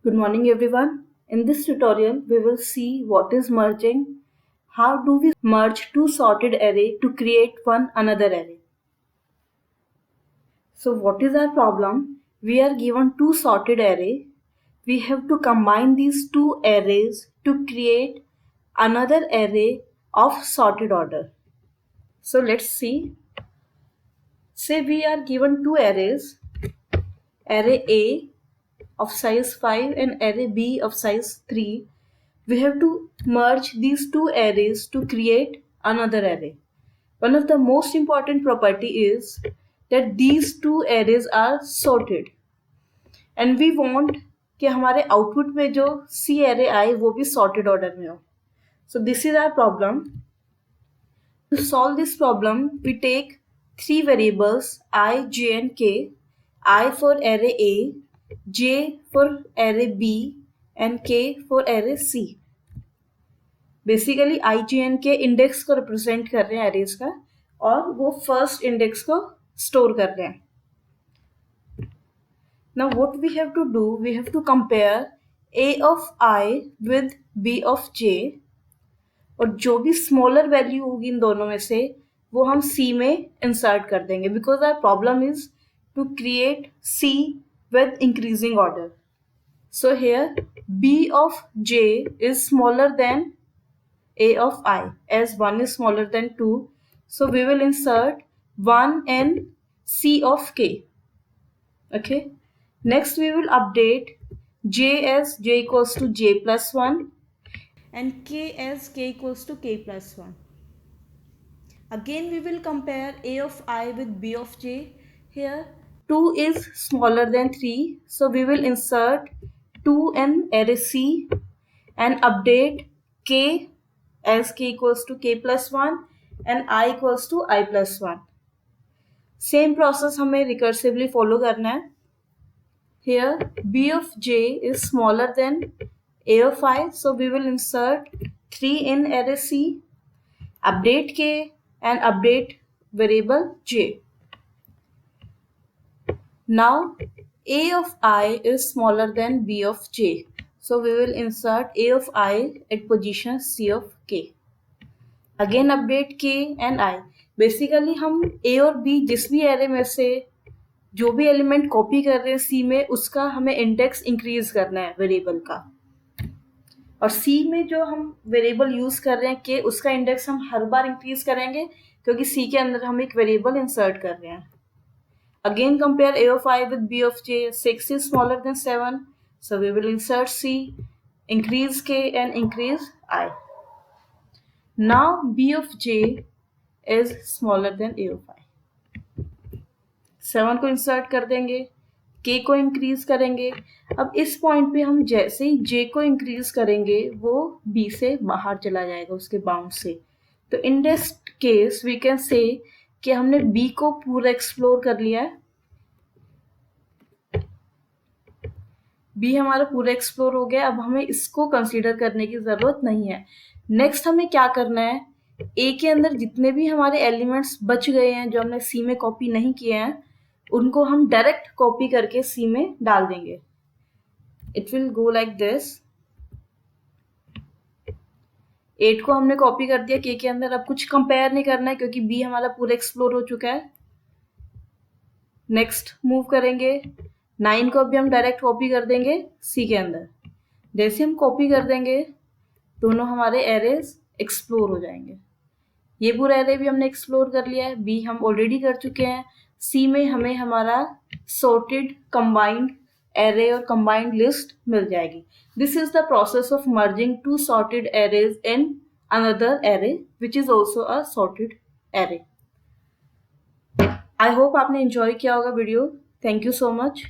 Good morning everyone. In this tutorial, we will see what is merging, how do we merge two sorted array to create one another array. So what is our problem? We are given two sorted array. We have to combine these two arrays to create another array of sorted order. So let's see. Say we are given two arrays, array A of size 5 and array B of size 3. We have to merge these two arrays to create another array. One of the most important property is that these two arrays are sorted and we want कि हमारे output में जो C array आए वो भी sorted order में हो. So this is our problem. To solve this problem, we take three variables I, j and k. I for array A, j for array B and k for array C. Basically I J N K index को represent कर रहे हैं arrays का और वो first index को store कर रहे हैं. Now what we have to do, we have to compare A of I with B of J और जो भी स्मॉलर वैल्यू होगी इन दोनों में से वो हम सी में इंसर्ट कर देंगे because our problem is to create C with increasing order. So here B of J is smaller than A of I as 1 is smaller than 2. So we will insert 1 in C of K. Okay. Next we will update J as J equals to J plus 1 and K as K equals to K plus 1. Again we will compare A of I with B of J. Here 2 is smaller than 3. So we will insert 2 in array C and update K as k equals to k plus 1 and I equals to I plus 1. Same process हमें recursively follow करना है. Here B of j is smaller than A of I, so we will insert 3 in array C, update k and update variable j. Now A of I is smaller than B of j. So we will insert A of I at position C of K. Again update K and I. Basically हम A और B जिस भी array में से जो भी element copy कर रहे हैं C में उसका हमें इंडेक्स इंक्रीज करना है वेरिएबल का. और C में जो हम वेरिएबल यूज कर रहे हैं K उसका इंडेक्स हम हर बार इंक्रीज करेंगे क्योंकि C के अंदर हम एक वेरिएबल इंसर्ट कर रहे हैं. Again compare A of I with B of j. 6 is smaller than 7. So we will insert C, increase K and increase I. Now B of J is smaller than A of I. 7 को insert कर देंगे, K को increase करेंगे. अब इस point पे हम जैसे ही J को इंक्रीज करेंगे वो B से बाहर चला जाएगा उसके बाउंड से. तो in this case we can say कि हमने B को पूरा एक्सप्लोर कर लिया है. बी हमारा पूरा एक्सप्लोर हो गया. अब हमें इसको कंसीडर करने की ज़रूरत नहीं है. नेक्स्ट हमें क्या करना है, ए के अंदर जितने भी हमारे एलिमेंट्स बच गए हैं जो हमने सी में कॉपी नहीं किए हैं उनको हम डायरेक्ट कॉपी करके सी में डाल देंगे. It will go like this. 8 को हमने कॉपी कर दिया के अंदर. अब कुछ कंपेयर नहीं करना है क्योंकि बी हमारा पूरा एक्सप्लोर हो चुका है. नेक्स्ट मूव करेंगे. 9 को अभी हम डायरेक्ट कॉपी कर देंगे सी के अंदर. जैसे हम कॉपी कर देंगे दोनों हमारे एरेज एक्सप्लोर हो जाएंगे. ये पूरा एरे भी हमने एक्सप्लोर कर लिया है. बी हम ऑलरेडी कर चुके हैं. सी में हमें हमारा सॉर्टेड कंबाइंड एरे और कंबाइंड लिस्ट मिल जाएगी. This is the process of merging two sorted arrays in another array which is also a sorted array. I hope आपने एंजॉय किया होगा video. Thank you so much.